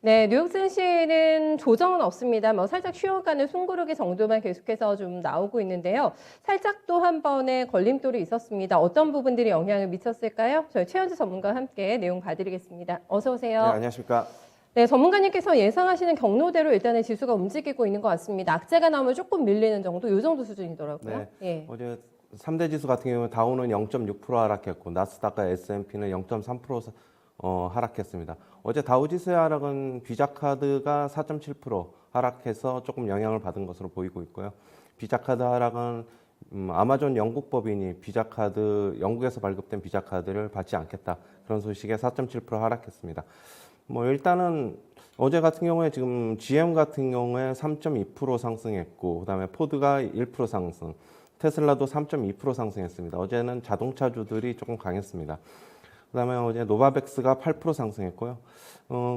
네, 뉴욕 증시는 조정은 없습니다. 뭐 살짝 쉬어가는 숨고르기 정도만 계속해서 좀 나오고 있는데요. 살짝 또 한 번의 걸림돌이 있었습니다. 어떤 부분들이 영향을 미쳤을까요? 저희 최현주 전문가와 함께 내용 봐드리겠습니다. 어서 네, 오세요. 안녕하십니까. 네, 전문가님께서 예상하시는 경로대로 일단은 지수가 움직이고 있는 것 같습니다. 악재가 나오면 조금 밀리는 정도, 요 정도 수준이더라고요. 네, 예. 어제 3대 지수 같은 경우는 다우는 0.6% 하락했고 나스닥과 S&P는 0.3% 하락했습니다. 어제 다우지수의 하락은 비자카드가 4.7% 하락해서 조금 영향을 받은 것으로 보이고 있고요. 비자카드 하락은 아마존 영국 법인이 비자카드 영국에서 발급된 비자카드를 받지 않겠다 그런 소식에 4.7% 하락했습니다. 뭐 일단은 어제 같은 경우에 지금 GM 같은 경우에 3.2% 상승했고 그다음에 포드가 1% 상승, 테슬라도 3.2% 상승했습니다. 어제는 자동차주들이 조금 강했습니다. 그다음에 어제 노바백스가 8% 상승했고요.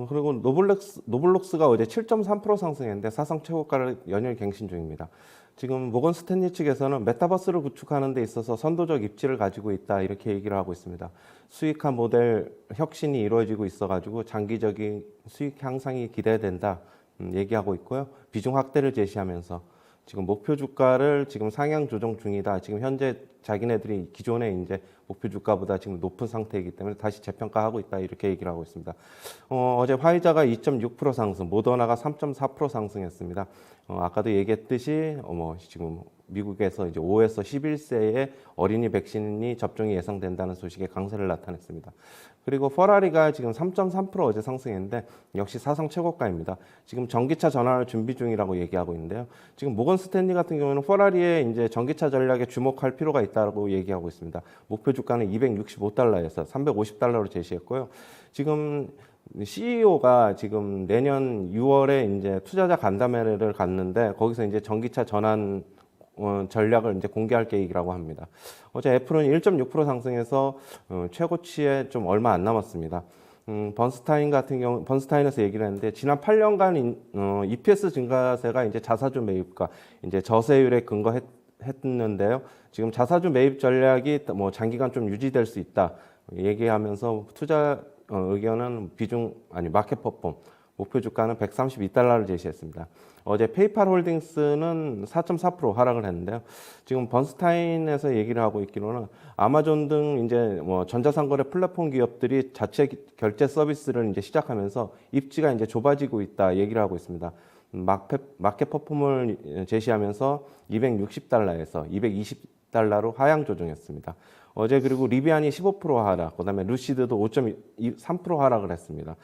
그리고 노블록스가 어제 7.3% 상승했는데 사상 최고가를 연일 갱신 중입니다. 지금 모건 스탠리 측에서는 메타버스를 구축하는 데 있어서 선도적 입지를 가지고 있다 이렇게 얘기를 하고 있습니다. 수익화 모델 혁신이 이루어지고 있어가지고 장기적인 수익 향상이 기대된다 얘기하고 있고요. 비중 확대를 제시하면서 지금 목표 주가를 지금 상향 조정 중이다. 지금 현재 자기네들이 기존의 이제 목표 주가보다 지금 높은 상태이기 때문에 다시 재평가하고 있다 이렇게 얘기를 하고 있습니다. 어제 화이자가 2.6% 상승, 모더나가 3.4% 상승했습니다. 아까도 얘기했듯이 지금 미국에서 이제 5에서 11세의 어린이 백신이 접종이 예상된다는 소식에 강세를 나타냈습니다. 그리고 퍼라리가 지금 3.3% 어제 상승했는데 역시 사상 최고가입니다. 지금 전기차 전환을 준비 중이라고 얘기하고 있는데요. 지금 모건 스탠리 같은 경우는 퍼라리의 이제 전기차 전략에 주목할 필요가 있다고 얘기하고 있습니다. 목표 주가는 265달러에서 350달러로 제시했고요. 지금 CEO가 지금 내년 6월에 이제 투자자 간담회를 갔는데 거기서 이제 전기차 전환 전략을 이제 공개할 계획이라고 합니다. 어제 애플은 1.6% 상승해서 최고치에 좀 얼마 안 남았습니다. 번스타인 같은 경우, 번스타인에서 얘기를 했는데, 지난 8년간 EPS 증가세가 이제 자사주 매입과 이제 저세율에 근거했는데요. 지금 자사주 매입 전략이 뭐 장기간 좀 유지될 수 있다 얘기하면서 투자 의견은 마켓 퍼폼, 목표 주가는 132달러를 제시했습니다. 어제 페이팔 홀딩스는 4.4% 하락을 했는데요. 지금 번스타인에서 얘기를 하고 있기로는 아마존 등 이제 뭐 전자상거래 플랫폼 기업들이 자체 결제 서비스를 이제 시작하면서 입지가 이제 좁아지고 있다 얘기를 하고 있습니다. 마켓 퍼폼을 제시하면서 260달러에서 220달러로 하향 조정했습니다. 어제 그리고 리비안이 15% 하락, 그다음에 루시드도 5.3% 하락을 했습니다.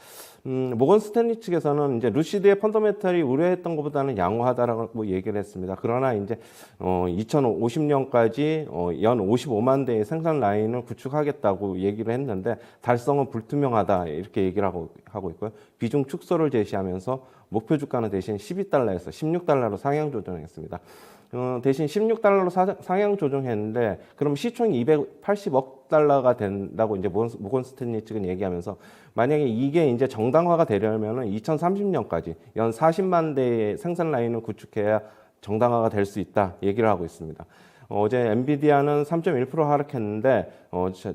모건 스탠리 측에서는 이제 루시드의 펀더멘털이 우려했던 것보다는 양호하다라고 얘기를 했습니다. 그러나 이제 2050년까지 연 55만 대의 생산 라인을 구축하겠다고 얘기를 했는데 달성은 불투명하다 이렇게 얘기를 하고 있고요. 비중 축소를 제시하면서 목표 주가는 대신 12달러에서 16달러로 상향 조정했습니다. 대신 16달러로 상향 조정했는데 그럼 시총이 280억 달러가 된다고 이제 모건 스탠리 측은 얘기하면서 만약에 이게 이제 정당화가 되려면은 2030년까지 연 40만 대의 생산 라인을 구축해야 정당화가 될 수 있다 얘기를 하고 있습니다. 어제 엔비디아는 3.1% 하락했는데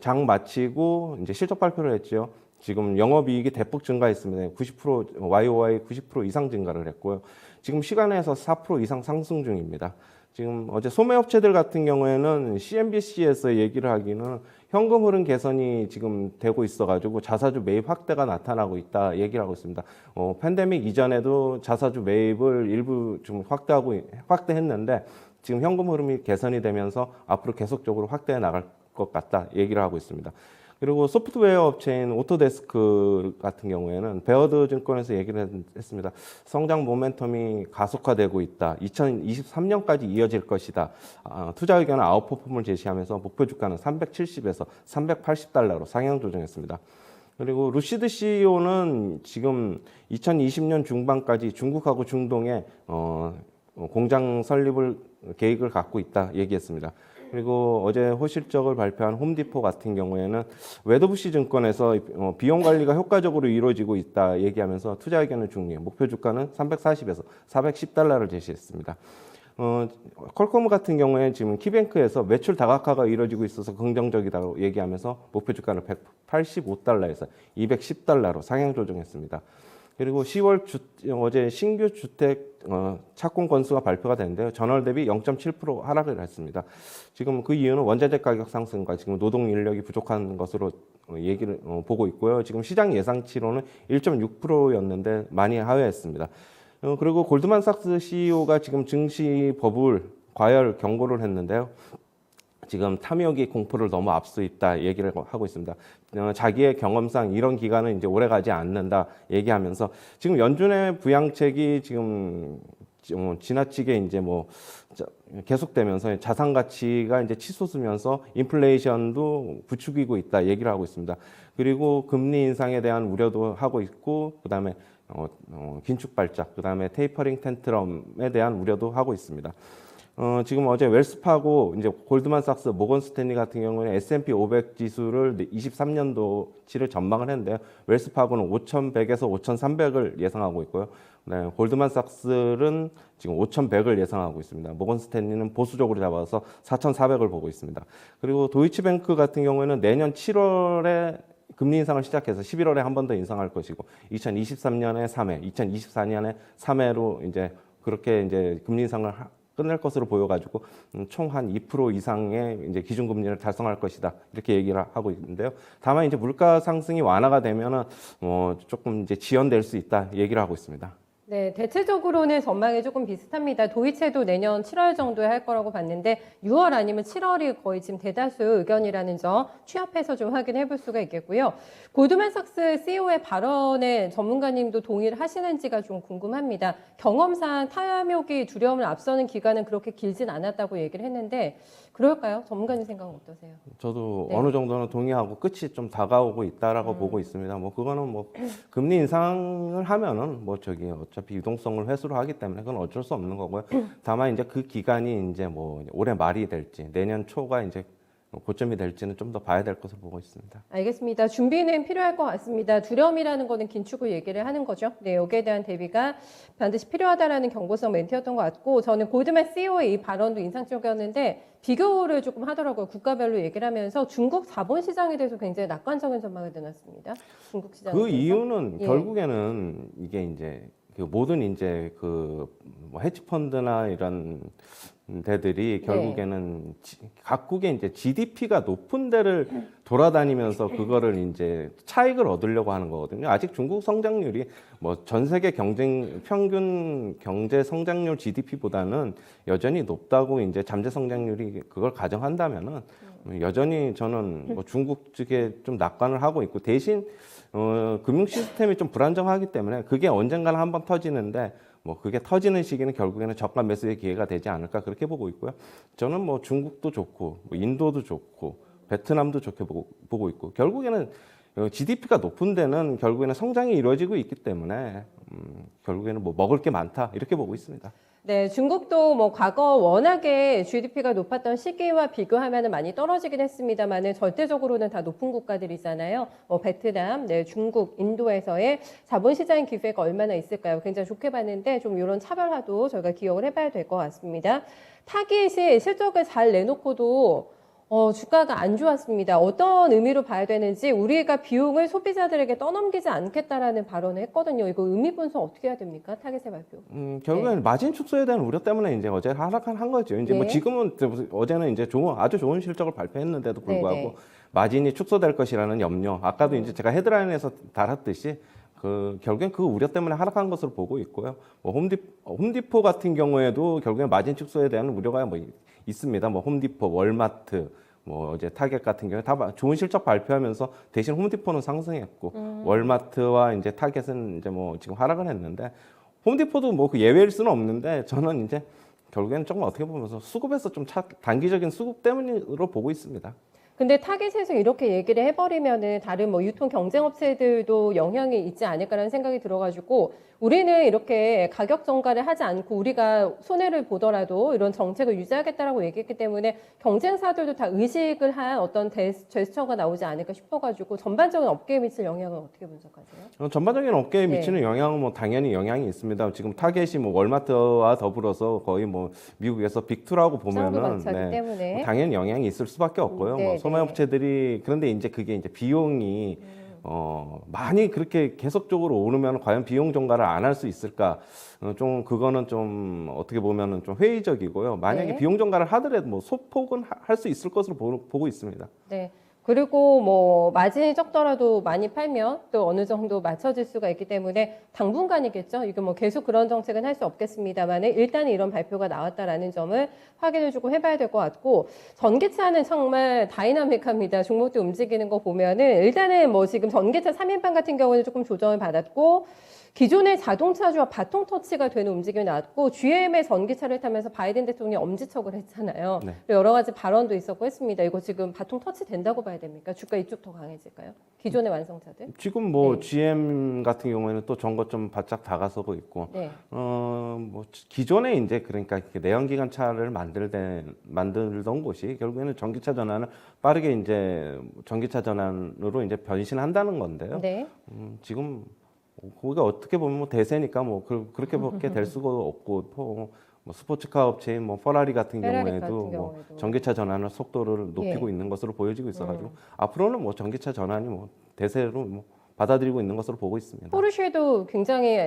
장 마치고 이제 실적 발표를 했죠. 지금 영업이익이 대폭 증가했습니다. 90% YOY 90% 이상 증가를 했고요. 지금 시간에서 4% 이상 상승 중입니다. 지금 어제 소매업체들 같은 경우에는 CNBC에서 얘기를 하기는 현금 흐름 개선이 지금 되고 있어가지고 자사주 매입 확대가 나타나고 있다 얘기를 하고 있습니다. 팬데믹 이전에도 자사주 매입을 일부 좀 확대했는데 지금 현금 흐름이 개선이 되면서 앞으로 계속적으로 확대해 나갈 것 같다 얘기를 하고 있습니다. 그리고 소프트웨어 업체인 오토데스크 같은 경우에는 베어드 증권에서 얘기를 했습니다. 성장 모멘텀이 가속화되고 있다. 2023년까지 이어질 것이다. 투자 의견은 아웃퍼폼을 제시하면서 목표 주가는 370에서 380달러로 상향 조정했습니다. 그리고 루시드 CEO는 지금 2020년 중반까지 중국하고 중동에 공장 설립을 계획을 갖고 있다 얘기했습니다. 그리고 어제 호실적을 발표한 홈디포 같은 경우에는 웨더부시 증권에서 비용 관리가 효과적으로 이루어지고 있다 얘기하면서 투자 의견을 중요해 목표 주가는 340에서 410달러를 제시했습니다. 퀄컴 같은 경우에 지금 키뱅크에서 매출 다각화가 이루어지고 있어서 긍정적이다고 얘기하면서 목표 주가를 185달러에서 210달러로 상향 조정했습니다. 그리고 10월 어제 신규 주택 착공 건수가 발표가 됐는데요. 전월 대비 0.7% 하락을 했습니다. 지금 그 이유는 원자재 가격 상승과 지금 노동 인력이 부족한 것으로 얘기를 보고 있고요. 지금 시장 예상치로는 1.6%였는데 많이 하회했습니다. 그리고 골드만삭스 CEO가 지금 증시 버블 과열 경고를 했는데요. 지금 탐욕이 공포를 너무 앞서 있다 얘기를 하고 있습니다. 자기의 경험상 이런 기간은 이제 오래 가지 않는다 얘기하면서 지금 연준의 부양책이 지금 지나치게 이제 뭐 계속되면서 자산 가치가 이제 치솟으면서 인플레이션도 부추기고 있다 얘기를 하고 있습니다. 그리고 금리 인상에 대한 우려도 하고 있고 그다음에 긴축 발작, 그다음에 테이퍼링 텐트럼에 대한 우려도 하고 있습니다. 지금 어제 웰스파고, 이제 골드만삭스, 모건 스탠리 같은 경우는 S&P 500 지수를 23년도치를 전망을 했는데요. 웰스파고는 5,100에서 5,300을 예상하고 있고요. 네, 골드만삭스는 지금 5,100을 예상하고 있습니다. 모건 스탠리는 보수적으로 잡아서 4,400을 보고 있습니다. 그리고 도이치뱅크 같은 경우에는 내년 7월에 금리 인상을 시작해서 11월에 한 번 더 인상할 것이고 2023년에 3회, 2024년에 3회로 이제 그렇게 이제 금리 인상을 끝낼 것으로 보여가지고 총 한 2% 이상의 이제 기준금리를 달성할 것이다 이렇게 얘기를 하고 있는데요. 다만 이제 물가 상승이 완화가 되면은 조금 이제 지연될 수 있다 얘기를 하고 있습니다. 네, 대체적으로는 전망이 조금 비슷합니다. 도이체도 내년 7월 정도에 할 거라고 봤는데 6월 아니면 7월이 거의 지금 대다수 의견이라는 점 취합해서 좀 확인해 볼 수가 있겠고요. 골드만삭스 CEO의 발언에 전문가님도 동의를 하시는지가 좀 궁금합니다. 경험상 탐욕이 두려움을 앞서는 기간은 그렇게 길진 않았다고 얘기를 했는데 그럴까요? 전문가님 생각은 어떠세요? 저도 네. 어느 정도는 동의하고 끝이 좀 다가오고 있다라고 보고 있습니다. 뭐 그거는 뭐 금리 인상을 하면은 뭐 저기 어차피 유동성을 회수를 하기 때문에 그건 어쩔 수 없는 거고요. 다만 이제 그 기간이 이제 뭐 올해 말이 될지 내년 초가 이제 고점이 될지는 좀 더 봐야 될 것으로 보고 있습니다. 알겠습니다. 준비는 필요할 것 같습니다. 두려움이라는 거는 긴축을 얘기를 하는 거죠. 네, 여기에 대한 대비가 반드시 필요하다라는 경고성 멘트였던 것 같고 저는 골드만 CEO의 이 발언도 인상적이었는데 비교를 조금 하더라고요. 국가별로 얘기를 하면서 중국 자본시장에 대해서 굉장히 낙관적인 전망을 내놨습니다. 중국 시장에 그 대해서. 이유는 예. 결국에는 이게 이제 그 모든 이제 그뭐 헤지펀드나 이런 데들이 결국에는 각국의 이제 GDP가 높은 데를 돌아다니면서 그거를 이제 차익을 얻으려고 하는 거거든요. 아직 중국 성장률이 뭐 전 세계 평균 경제 성장률 GDP보다는 여전히 높다고 이제 잠재 성장률이 그걸 가정한다면은 여전히 저는 뭐 중국 측에 좀 낙관을 하고 있고 대신 금융 시스템이 좀 불안정하기 때문에 그게 언젠가는 한번 터지는데 뭐 그게 터지는 시기는 결국에는 저가 매수의 기회가 되지 않을까 그렇게 보고 있고요. 저는 뭐 중국도 좋고 뭐 인도도 좋고 베트남도 좋게 보고 있고 결국에는 GDP가 높은 데는 결국에는 성장이 이루어지고 있기 때문에 결국에는 뭐 먹을 게 많다 이렇게 보고 있습니다. 네, 중국도 뭐 과거 워낙에 GDP가 높았던 시기와 비교하면 많이 떨어지긴 했습니다만은 절대적으로는 다 높은 국가들이잖아요. 베트남, 네, 중국, 인도에서의 자본시장 기회가 얼마나 있을까요? 굉장히 좋게 봤는데 좀 이런 차별화도 저희가 기억을 해봐야 될 것 같습니다. 타깃이 실적을 잘 내놓고도 주가가 안 좋았습니다. 어떤 의미로 봐야 되는지 우리가 비용을 소비자들에게 떠넘기지 않겠다라는 발언을 했거든요. 이거 의미 분석 어떻게 해야 됩니까? 타겟의 발표. 결국에는 마진 축소에 대한 우려 때문에 이제 어제 하락한 거죠. 이제 뭐 네. 지금은 어제는 이제 아주 좋은 실적을 발표했는데도 불구하고 네, 네. 마진이 축소될 것이라는 염려. 아까도 이제 제가 헤드라인에서 달았듯이 결국엔 그 우려 때문에 하락한 것으로 보고 있고요. 뭐 홈디포 같은 경우에도 결국엔 마진 축소에 대한 우려가 뭐 있습니다. 뭐 홈디포, 월마트, 뭐 이제 타겟 같은 경우에 다 좋은 실적 발표하면서 대신 홈디포는 상승했고 월마트와 이제 타겟은 이제 뭐 지금 하락을 했는데 홈디포도 뭐 그 예외일 수는 없는데 저는 이제 결국에는 조금 어떻게 보면서 수급에서 좀 단기적인 수급 때문으로 보고 있습니다. 근데 타겟에서 이렇게 얘기를 해버리면은 다른 뭐 유통 경쟁 업체들도 영향이 있지 않을까라는 생각이 들어가지고 우리는 이렇게 가격 정가를 하지 않고 우리가 손해를 보더라도 이런 정책을 유지하겠다라고 얘기했기 때문에 경쟁사들도 다 의식을 한 어떤 제스처가 나오지 않을까 싶어가지고 전반적인 업계에 미칠 영향은 어떻게 분석하세요? 전반적인 업계에 미치는 영향은 뭐 당연히 영향이 있습니다. 지금 타겟이 뭐 월마트와 더불어서 거의 뭐 미국에서 빅2라고 보면은 마차기 때문에 뭐 당연히 영향이 있을 수밖에 없고요. 네, 뭐 네. 소매업체들이 그런데 이제 그게 이제 비용이 많이 그렇게 계속적으로 오르면 과연 비용 전가를 안 할 수 있을까? 좀 그거는 좀 어떻게 보면은 좀 회의적이고요. 만약에 네. 비용 전가를 하더라도 뭐 소폭은 할 수 있을 것으로 보고 있습니다. 네. 그리고 뭐 마진이 적더라도 많이 팔면 또 어느 정도 맞춰질 수가 있기 때문에 당분간이겠죠. 이거 뭐 계속 그런 정책은 할 수 없겠습니다만 일단 이런 발표가 나왔다라는 점을 확인을 조금 해봐야 될 것 같고 전기차는 정말 다이나믹합니다. 종목도 움직이는 거 보면은 일단은 뭐 지금 전기차 3인방 같은 경우는 조금 조정을 받았고 기존의 자동차주와 바통 터치가 되는 움직임이 나왔고 GM의 전기차를 타면서 바이든 대통령이 엄지척을 했잖아요. 네. 여러 가지 발언도 있었고 했습니다. 이거 지금 바통 터치 된다고 봐야 됩니까? 주가 이쪽 더 강해질까요? 기존의 완성차들? 지금 뭐 네. GM 같은 경우에는 또 전고점 바짝 다가서고 있고, 네. 뭐 기존에 이제 그러니까 이렇게 내연기관 차를 만들던 곳이 결국에는 전기차 전환을 빠르게 이제 전기차 전환으로 이제 변신한다는 건데요. 네. 지금 거기가 어떻게 보면 뭐 대세니까 뭐 그렇게밖에 될 수가 없고 뭐 스포츠카 업체인 뭐 페라리 같은 페라리 경우에도 같은 뭐 경우에도. 전기차 전환을 속도를 높이고 예. 있는 것으로 보여지고 있어가지고 앞으로는 뭐 전기차 전환이 뭐 대세로 뭐 받아들이고 있는 것으로 보고 있습니다. 포르쉐도 굉장히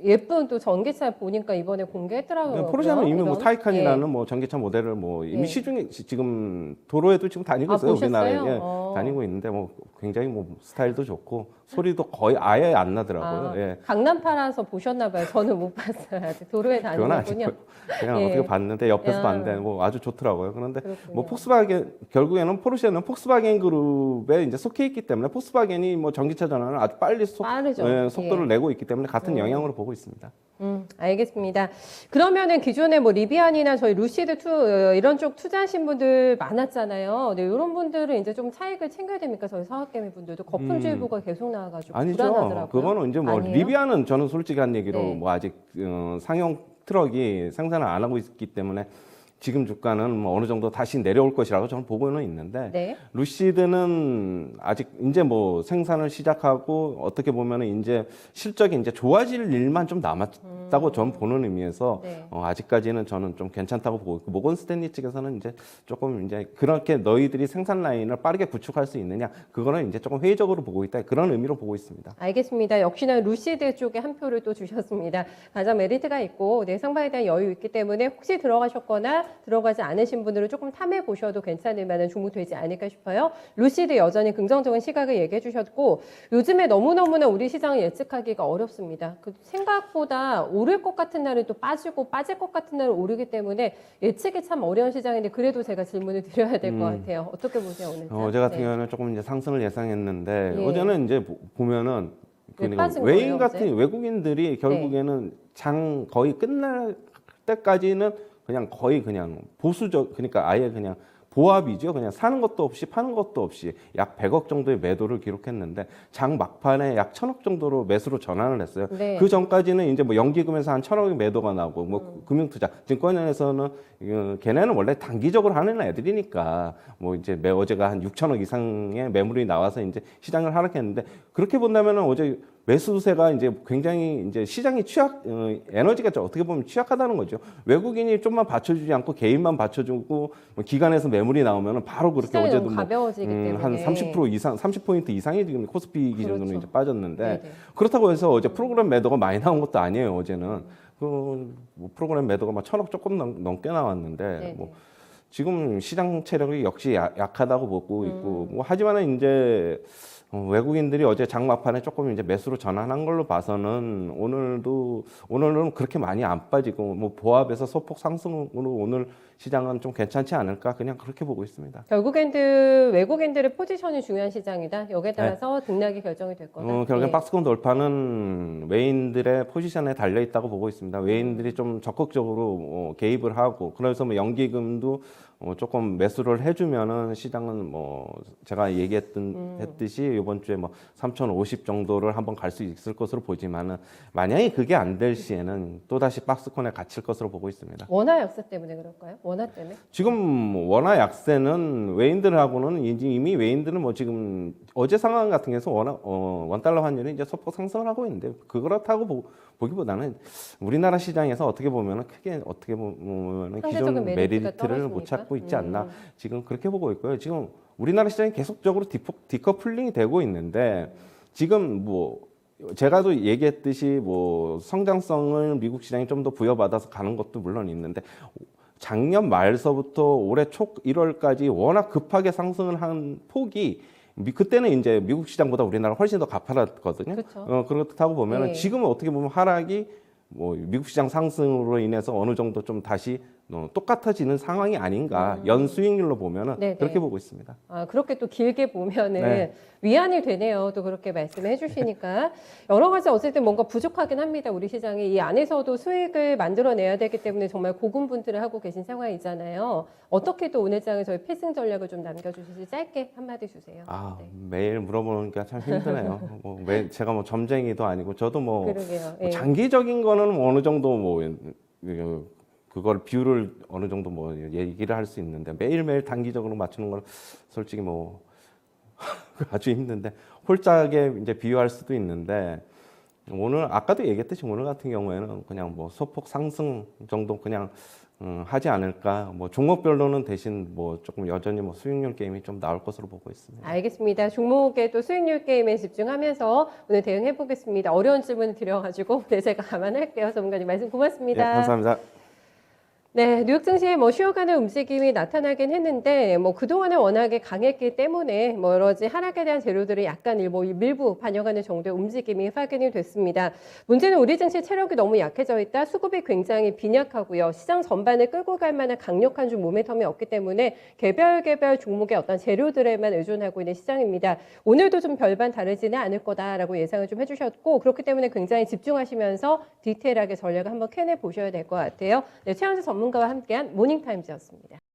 예쁜 또 전기차 보니까 이번에 공개했더라고요. 포르쉐는 이미 뭐 이런. 타이칸이라는 뭐 전기차 모델을 뭐 이미 예. 시중에 지금 도로에도 지금 다니고 아, 있어요. 보셨어요? 우리나라에 다니고 있는데 뭐 굉장히 뭐 스타일도 좋고 소리도 거의 아예 안 나더라고요. 아, 예. 강남파라서 보셨나 봐요. 저는 못 봤어요. 아직 도로에 그건 다니는군요. 아니고요. 그냥 예. 어떻게 봤는데 옆에서 야. 봤는데 뭐 아주 좋더라고요. 그런데 그렇군요. 뭐 폭스바겐 결국에는 포르쉐는 폭스바겐 그룹에 이제 속해 있기 때문에 폭스바겐이 뭐 전기차 전환을 아주 빨리 빠르죠. 속도를 예. 내고 있기 때문에 같은 영향으로 보고 있습니다. 알겠습니다. 그러면은 기존에 뭐 리비안이나 저희 루시드 이런 쪽 투자하신 분들 많았잖아요. 네, 이런 분들은 이제 좀 차익을 챙겨야 됩니까? 저희 사학개미 분들도 거품주의보가 계속 나와가지고 아니죠. 불안하더라고요. 그거는 이제 뭐 아니에요? 리비아는 저는 솔직한 얘기로 네. 뭐 아직 상용 트럭이 생산을 안 하고 있기 때문에 지금 주가는 뭐 어느 정도 다시 내려올 것이라고 저는 보고는 있는데 네. 루시드는 아직 이제 뭐 생산을 시작하고 어떻게 보면은 이제 실적이 이제 좋아질 일만 좀 남았다고 저는 보는 의미에서 네. 아직까지는 저는 좀 괜찮다고 보고 있고 모건 스탠리 측에서는 이제 조금 이제 그렇게 너희들이 생산 라인을 빠르게 구축할 수 있느냐 그거는 이제 조금 회의적으로 보고 있다 그런 의미로 보고 있습니다. 알겠습니다. 역시나 루시드 쪽에 한 표를 또 주셨습니다. 가장 메리트가 있고 네, 상방에 대한 여유 있기 때문에 혹시 들어가셨거나 들어가지 않으신 분들은 조금 탐해 보셔도 괜찮을 만한 종목 되지 않을까 싶어요. 루시드 여전히 긍정적인 시각을 얘기해 주셨고 요즘에 너무너무나 우리 시장을 예측하기가 어렵습니다. 그 생각보다 오를 것 같은 날은 또 빠지고 빠질 것 같은 날은 오르기 때문에 예측이 참 어려운 시장인데 그래도 제가 질문을 드려야 될 것 같아요. 어떻게 보세요 오늘? 어제 같은 네. 경우는 조금 이제 상승을 예상했는데 예. 어제는 이제 보면은 왜 그러니까 빠진 외인 거예요, 같은 어제? 외국인들이 결국에는 장 거의 끝날 때까지는 그냥 거의 그냥 보수적 그러니까 아예 그냥 보합이죠. 그냥 사는 것도 없이 파는 것도 없이 약 100억 정도의 매도를 기록했는데 장 막판에 약 1000억 정도로 매수로 전환을 했어요. 네. 그 전까지는 이제 뭐 연기금에서 한 1000억의 매도가 나오고 뭐 금융투자 증권에서는 걔네는 원래 단기적으로 하는 애들이니까 뭐 이제 어제가 한 6천억 이상의 매물이 나와서 이제 시장을 하락했는데 그렇게 본다면은 어제 매수세가 이제 굉장히 이제 시장이 에너지가 어떻게 보면 취약하다는 거죠. 외국인이 좀만 받쳐주지 않고 개인만 받쳐주고 뭐 기관에서 매물이 나오면 바로 그렇게 시장이 어제도 너무 뭐 가벼워지기 때문에 한 30% 이상, 30포인트 이상이 지금 코스피 기준으로 그렇죠. 이제 빠졌는데 네네. 그렇다고 해서 어제 프로그램 매도가 많이 나온 것도 아니에요. 어제는 뭐 프로그램 매도가 막 1000억 조금 넘게 나왔는데 네네. 뭐 지금 시장 체력이 역시 약하다고 보고 있고 뭐 하지만은 이제 외국인들이 어제 장막판에 조금 이제 매수로 전환한 걸로 봐서는 오늘은 그렇게 많이 안 빠지고 뭐 보합에서 소폭 상승으로 오늘 시장은 좀 괜찮지 않을까 그냥 그렇게 보고 있습니다. 결국엔 외국인들의 포지션이 중요한 시장이다. 여기에 따라서 등락이 결정이 될 거다. 결국엔 예. 박스권 돌파는 외인들의 포지션에 달려 있다고 보고 있습니다. 외인들이 좀 적극적으로 개입을 하고 그래서 뭐 연기금도 조금 매수를 해주면은 시장은 뭐 제가 했듯이 이번 주에 뭐 3,050 정도를 한번 갈 수 있을 것으로 보지만은 만약에 그게 안 될 시에는 또 다시 박스권에 갇힐 것으로 보고 있습니다. 원화 약세 때문에 그럴까요? 원화 때문에? 지금 원화 약세는 외인들하고는 이미 외인들은 뭐 지금 어제 상황 같은 경우에서 원달러 환율이 이제 소폭 상승을 하고 있는데 그렇다고 보기보다는 우리나라 시장에서 어떻게 보면은 크게 어떻게 보면은 기존 상대적인 메리트가 메리트를 못 떨어지니까? 찾고 있지 않나 지금 그렇게 보고 있고요. 지금 우리나라 시장이 계속적으로 디커플링이 되고 있는데 지금 뭐 제가 또 얘기했듯이 뭐 성장성을 미국 시장이 좀 더 부여받아서 가는 것도 물론 있는데 작년 말서부터 올해 초 1월까지 워낙 급하게 상승을 한 폭이 그때는 이제 미국 시장보다 우리나라 훨씬 더 가파랐거든요. 그렇죠. 그렇다고 보면은 네. 지금은 어떻게 보면 하락이 뭐 미국 시장 상승으로 인해서 어느 정도 좀 다시 똑같아지는 상황이 아닌가 연수익률로 보면은 네네. 그렇게 보고 있습니다. 아, 그렇게 또 길게 보면은 네. 위안이 되네요. 또 그렇게 말씀해 주시니까. 여러 가지 어쨌든 뭔가 부족하긴 합니다. 우리 시장이. 이 안에서도 수익을 만들어내야 되기 때문에 정말 고군분투를 하고 계신 상황이잖아요. 어떻게 또 오늘 장에 저희 필승 전략을 좀 남겨주실지 짧게 한마디 주세요. 아, 네. 매일 물어보니까 참 힘드네요. 제가 뭐 점쟁이도 아니고 저도 뭐 그러게요. 예. 장기적인 거는 뭐 어느 정도 뭐 그걸 비율을 어느 정도 뭐 얘기를 할 수 있는데 매일매일 단기적으로 맞추는 건 솔직히 뭐 아주 힘든데 홀짝에 이제 비유할 수도 있는데 오늘 아까도 얘기했듯이 오늘 같은 경우에는 그냥 뭐 소폭 상승 정도 그냥 하지 않을까. 뭐 종목별로는 대신 뭐 조금 여전히 뭐 수익률 게임이 좀 나올 것으로 보고 있습니다. 알겠습니다. 종목의 또 수익률 게임에 집중하면서 오늘 대응해 보겠습니다. 어려운 질문 드려가지고 네, 제가 감안할게요. 전문가님 말씀 예, 고맙습니다. 감사합니다. 네, 뉴욕 증시에 뭐 쉬어가는 움직임이 나타나긴 했는데 뭐 그동안에 워낙에 강했기 때문에 뭐 여러 가지 하락에 대한 재료들이 약간 일부 반영하는 정도의 움직임이 확인이 됐습니다. 문제는 우리 증시 체력이 너무 약해져 있다. 수급이 굉장히 빈약하고요. 시장 전반을 끌고 갈 만한 강력한 좀 모멘텀이 없기 때문에 개별 종목의 어떤 재료들에만 의존하고 있는 시장입니다. 오늘도 좀 별반 다르지는 않을 거다라고 예상을 좀 해주셨고 그렇기 때문에 굉장히 집중하시면서 디테일하게 전략을 한번 캐내 보셔야 될 것 같아요. 네, 최양재 전문가와 함께한 모닝타임즈였습니다.